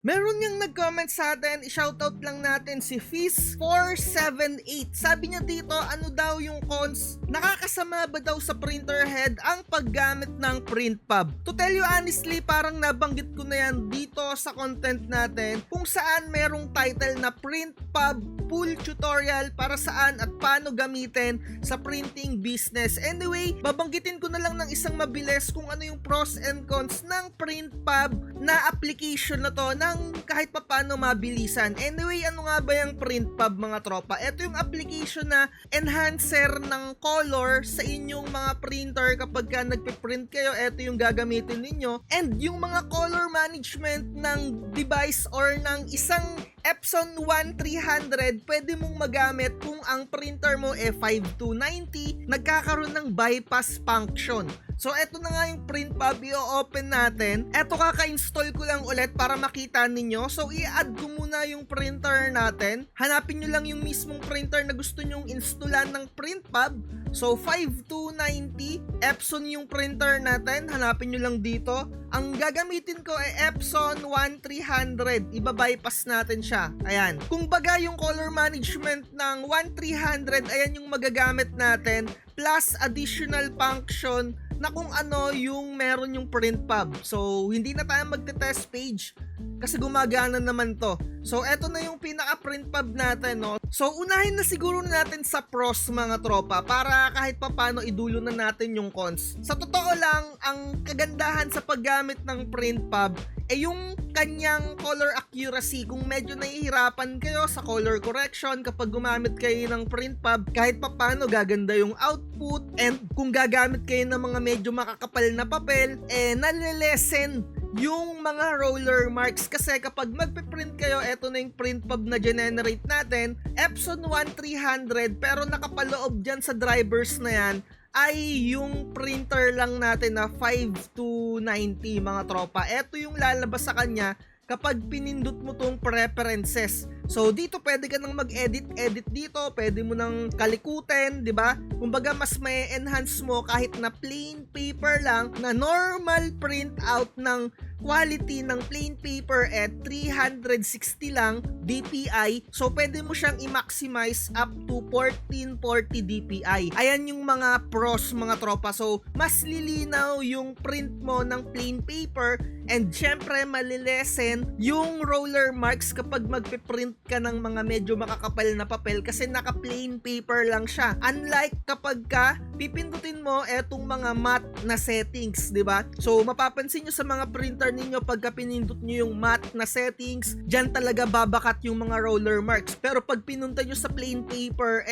Meron yung nag-comment sa atin, i-shoutout lang natin si Fizz478. Sabi niya dito, ano daw yung cons? Nakakasama ba daw sa printer head ang paggamit ng print pub? To tell you honestly, parang nabanggit ko na yan dito sa content natin kung saan merong title na print pub full tutorial para saan at paano gamitin sa printing business. Anyway, babanggitin ko na lang ng isang mabilis kung ano yung pros and cons ng print pub na application na to ng kahit papano mabilisan. Anyway, ano nga ba yung print pub mga tropa? Ito yung application na enhancer ng color sa inyong mga printer kapag ka nagpiprint kayo. Ito yung gagamitin ninyo. And yung mga color management ng device or ng isang Epson 1300 pwede mong magamit kung ang printer mo 5290 nagkakaroon ng bypass function. So eto na nga yung print pub, i-open natin. Eto kaka-install ko lang ulit para makita ninyo. So i-add ko muna yung printer natin. Hanapin nyo lang yung mismong printer na gusto nyong installan ng print pub. So 5290 Epson yung printer natin. Hanapin nyo lang dito. Ang gagamitin ko ay Epson 1300. Iba-bypass natin siya. Ayan. Kung baga yung color management ng 1300, ayan yung magagamit natin. Plus additional function na kung ano yung meron yung print pub. So, hindi na tayo magte-test page kasi gumagana naman to. So, eto na yung pinaka-print pub natin, no? So, unahin na siguro natin sa pros mga tropa para kahit papano idulo na natin yung cons. Sa totoo lang, ang kagandahan sa paggamit ng print pub ay yung kanyang color accuracy. Kung medyo nahihirapan kayo sa color correction kapag gumamit kayo ng print pub, kahit papano gaganda yung output. And kung gagamit kayo ng mga medyo makakapal na papel, nalilesen yung mga roller marks kasi kapag magpiprint kayo, eto na yung print pub na generate natin, Epson 1300, pero nakapaloob dyan sa drivers na yan ay yung printer lang natin na 5290 mga tropa. Eto yung lalabas sa kanya kapag pinindot mo tong preferences. So dito pwede ka nang mag-edit dito, pwede mo nang kalikutin, 'di ba? Kumbaga mas may enhance mo kahit na plain paper lang na normal print out ng quality ng plain paper at 360 lang dpi. So pwede mo siyang i-maximize up to 1440 dpi. Ayan yung mga pros mga tropa. So mas lilinaw yung print mo ng plain paper and syempre malilesen yung roller marks kapag magpiprint ka ng mga medyo makakapal na papel kasi naka plain paper lang siya. Unlike kapag ka pipindutin mo etong mga matte na settings, 'di ba? So mapapansin nyo sa mga printer ninyo pagka pinindot nyo yung matte na settings, diyan talaga babakat yung mga roller marks. Pero pag pinunta nyo sa plain paper,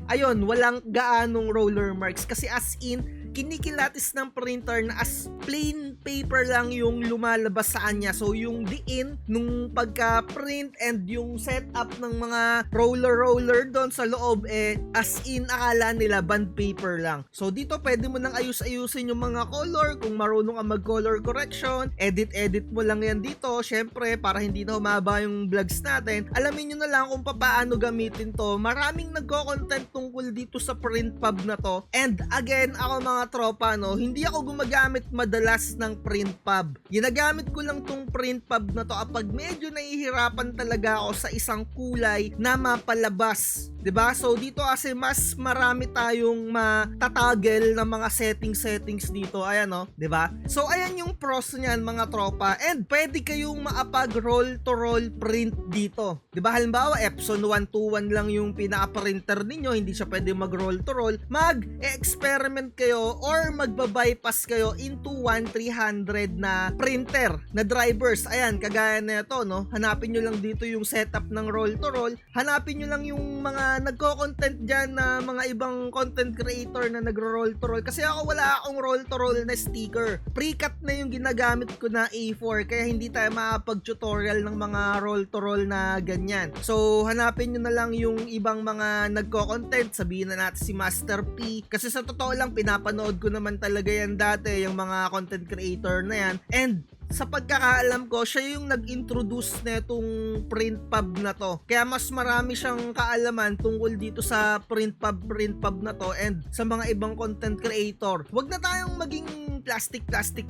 ayun, walang gaanong roller marks kasi as in kinikilatis ng printer na as plain paper lang yung lumalabas sa kanya. So yung diin nung pagka-print and yung setup ng mga roller doon sa loob as in akala nila band paper lang. So dito pwede mo nang ayus-ayusin yung mga color kung marunong ka mag-color correction. Edit mo lang yan dito. Syempre para hindi na humaba yung vlogs natin. Alamin nyo na lang kung paano gamitin to. Maraming nagko-content tungkol dito sa print pub na to. And again, ako mga tropa, no, hindi ako gumagamit madalas ng print pub. Ginagamit ko lang tong print pub na to kapag medyo nahihirapan talaga ako sa isang kulay na mapalabas. 'Di ba? So dito kasi mas marami tayong matatagel na mga settings dito. Ayan, no, 'di ba? So ayan yung pros niyan mga tropa. And pwede kayong maapag roll to roll print dito. 'Di ba? Halimbawa, Epson 121 lang yung pinaka-printer ninyo, hindi siya pwede mag roll to roll. Mag-experiment kayo or magba-bypass kayo into 1300 na printer na drivers. Ayan, kagaya nito, no? Hanapin nyo lang dito yung setup ng roll to roll. Hanapin nyo lang yung mga nagko-content dyan na mga ibang content creator na nagro-roll to roll. Kasi ako wala akong roll to roll na sticker. Pre-cut na yung ginagamit ko na A4 kaya hindi tayo makapag-tutorial ng mga roll to roll na ganyan. So, hanapin nyo na lang yung ibang mga nagko-content. Sabihin na natin si Master P. Kasi sa totoo lang, pinapanood ko naman talaga yan dati, yung mga content creator na yan. And sa pagkakaalam ko, siya yung nag-introduce netong PrintPub na to. Kaya mas marami siyang kaalaman tungkol dito sa PrintPub na to and sa mga ibang content creator. Huwag na tayong maging plastic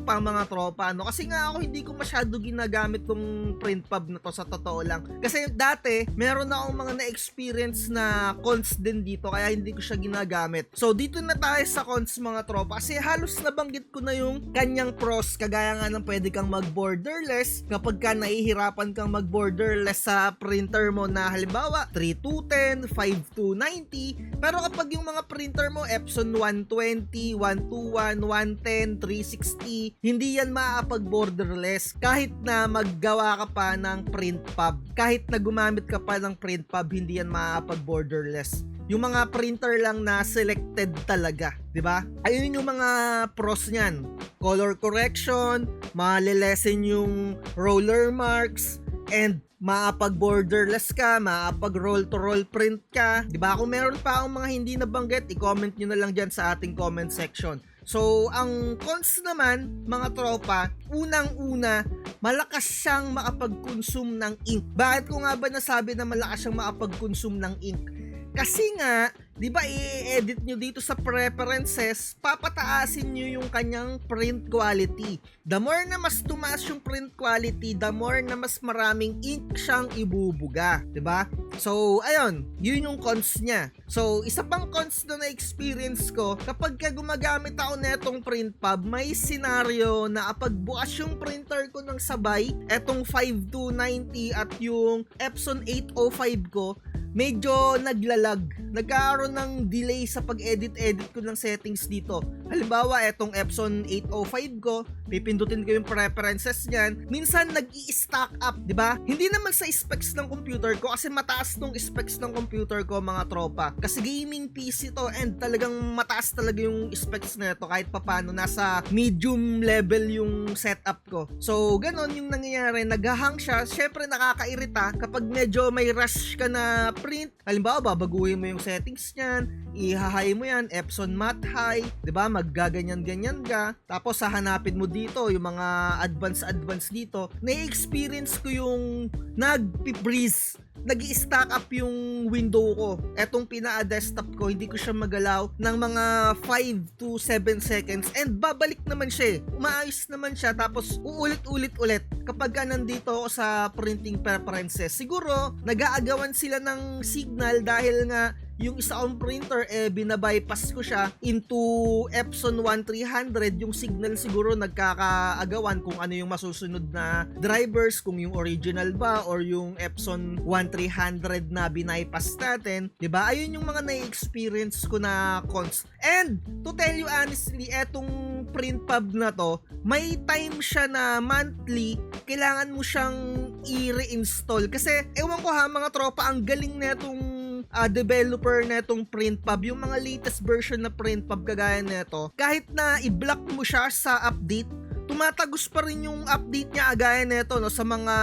pa mga tropa, no? Kasi nga ako hindi ko masyado ginagamit tong PrintPub na to sa totoo lang. Kasi dati, meron akong mga na-experience na cons din dito kaya hindi ko siya ginagamit. So dito na tayo sa cons mga tropa kasi halos nabanggit ko na yung kanyang pros, kagaya nga ng pwede kang mag-borderless kapag ka nahihirapan kang mag-borderless sa printer mo na halimbawa 3210, 5290, pero kapag yung mga printer mo Epson 120, 121, 110, 360, hindi yan maapag-borderless kahit na maggawa ka pa ng PrintPub. Kahit na gumamit ka pa ng PrintPub, hindi yan maapag-borderless. Yung mga printer lang na selected talaga, 'di ba? Ayun yung mga pros niyan. Color correction, malilesen yung roller marks, and maapag-borderless ka, maapag-roll-to-roll print ka. 'Di ba? Kung meron pa akong mga hindi nabanggit, i-comment nyo na lang dyan sa ating comment section. So, ang cons naman, mga tropa, unang-una, malakas siyang makapag-consume ng ink. Bakit ko nga ba nasabi na malakas siyang makapag-consume ng ink? Kasi nga, di ba i-edit nyo dito sa preferences, papataasin nyo yung kanyang print quality. The more na mas tumaas yung print quality, the more na mas maraming ink siyang ibubuga. Di ba? So, ayun, yun yung cons niya. So, isa pang cons na na-experience ko, kapag ka gumagamit ako netong PrintPub, may scenario na kapag bukas yung printer ko ng sabay, etong 5290 at yung Epson 805 ko, medyo naglalag. Nagkaroon ng delay sa pag-edit ko ng settings dito. Halimbawa, etong Epson 805 ko, pipindutin ko yung preferences niyan. Minsan nag-i-stack up, di ba? Hindi naman sa specs ng computer ko kasi mataas tong specs ng computer ko mga tropa. Kasi gaming PC to and talagang mataas talaga yung specs nito kahit papano nasa medium level yung setup ko. So, ganon yung nangyayari. Naghahang siya. Syempre nakakairita kapag medyo may rush ka na print. Halimbawa, babaguhin mo yung settings niyan, i-high mo yan, Epson Matte High, 'di ba? Maggaganyan-ganyan ka. Tapos hahanapin mo dito yung mga advance dito. Na-experience ko yung nag-freeze, nag-i-stack up yung window ko. Etong pina-desktop ko, hindi ko siya magalaw ng mga 5 to 7 seconds and babalik naman siya. Umaayos naman siya tapos uulit-ulit kapag ka nandito ako sa printing preferences. Siguro nag-aagawan sila ng signal dahil nga yung isa kong printer binabypass ko siya into Epson 1300. Yung signal siguro nagkakaagawan kung ano yung masusunod na drivers, kung yung original ba or yung Epson 1300 na binypass natin, 'di ba? Ayun yung mga na-experience ko na cons. And to tell you honestly, etong PrintPub na to, may time siya na monthly kailangan mo siyang i-reinstall kasi ewan ko ha mga tropa, ang galing netong developer netong PrintPub, yung mga latest version na PrintPub kagaya neto, kahit na i-block mo siya sa update, tumatagos pa rin yung update niya agaya neto, no, sa mga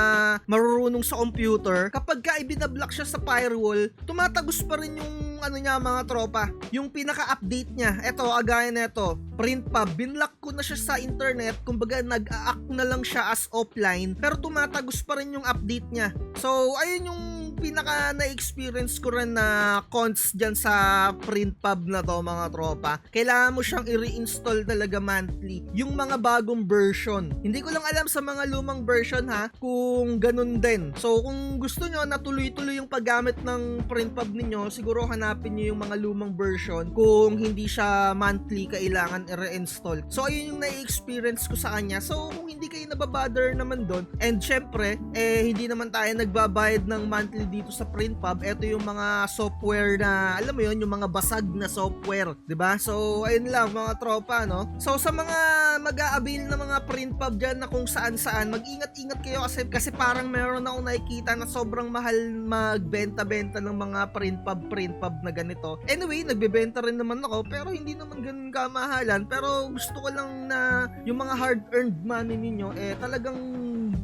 marurunong sa computer. Kapag ka ibinablock siya sa firewall, tumatagos pa rin yung ano niya mga tropa, yung pinaka-update niya. Eto, agaya neto, PrintPub, binlock ko na siya sa internet, kumbaga nag-a-act na lang siya as offline, pero tumatagos pa rin yung update niya. So, ayun yung pinaka na-experience ko rin na cons dyan sa PrintPub na to mga tropa. Kailangan mo siyang i-reinstall talaga monthly yung mga bagong version. Hindi ko lang alam sa mga lumang version ha kung ganun din. So kung gusto nyo na tuloy-tuloy yung paggamit ng PrintPub ninyo, siguro hanapin nyo yung mga lumang version kung hindi siya monthly kailangan i-reinstall. So ayun yung na-experience ko sa kanya. So kung hindi kayo nababother naman doon, and syempre hindi naman tayo nagbabayad ng monthly dito sa PrintPub, ito yung mga software na, alam mo yun, yung mga basag na software, 'di ba? So, ayun lang mga tropa, no? So, sa mga mag-a-avail na mga PrintPub dyan na kung saan-saan, mag-ingat-ingat kayo kasi parang meron akong nakikita na sobrang mahal magbenta-benta ng mga PrintPub na ganito. Anyway, nagbebenta rin naman ako, pero hindi naman ganun kamahalan. Pero gusto ko lang na yung mga hard-earned money ninyo, talagang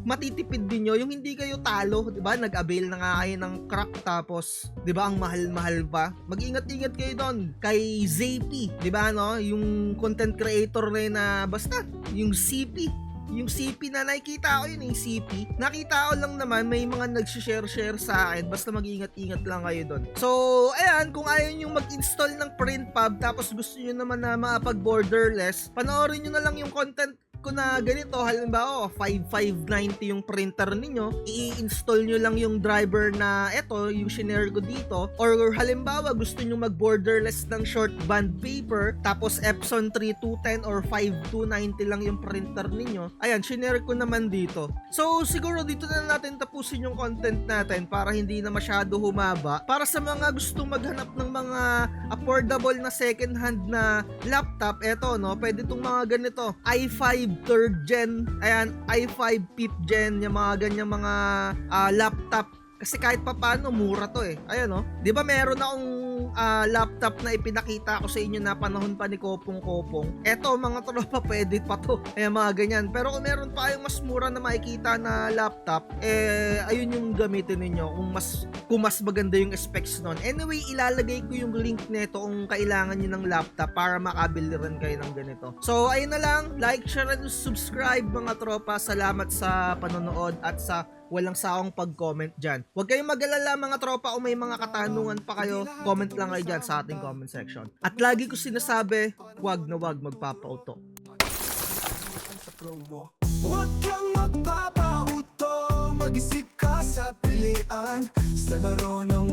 matitipid din nyo, yung hindi kayo talo, 'di ba? Nag-avail na nga kayo ng crack tapos 'di ba ang mahal-mahal pa. Mag-ingat-ingat kayo doon kay ZP, 'di ba no? Yung content creator rin na basta yung CP, yung CP na nakikita ko yun, yung CP. Nakita ko lang naman may mga nag-share sa akin, basta mag-ingat-ingat lang kayo doon. So, ayan, kung ayaw nyo mag-install ng PrintPub tapos gusto nyo naman na makapag-borderless, panoorin nyo na lang yung content ko na ganito. Halimbawa 5590 yung printer ninyo, i-install nyo lang yung driver na eto, yung shinare ko dito. Or halimbawa gusto nyo mag-borderless ng short band paper, tapos Epson 3210 or 5290 lang yung printer ninyo. Ayan, shinare ko naman dito. So siguro dito na natin tapusin yung content natin para hindi na masyado humaba. Para sa mga gustong maghanap ng mga affordable na second hand na laptop, eto no, pwede itong mga ganito, i5 3rd gen, ayan, i5 5th gen, yung mga ganyang mga laptop. Kasi kahit pa paano, mura to eh. Ayan no, di ba meron akong laptop na ipinakita ko sa inyo na panahon pa ni Kopong-Kopong. Eto mga tropa, pwede pa to. Ayan, mga ganyan. Pero kung meron pa kayong mas mura na makikita na laptop, ayun yung gamitin ninyo kung mas maganda yung specs nun. Anyway, ilalagay ko yung link nito kung kailangan nyo ng laptop para makabili rin kayo ng ganito. So ayun na lang, like, share, and subscribe mga tropa. Salamat sa panonood at sa walang sawang pag-comment dyan. Huwag kayong mag-alala mga tropa, kung may mga katanungan pa kayo, comment lang kayo dyan sa ating comment section. At lagi ko sinasabi, huwag na huwag magpapauto. Huwag kang magpapauto, mag-isip ka sa pilian, sa laro ng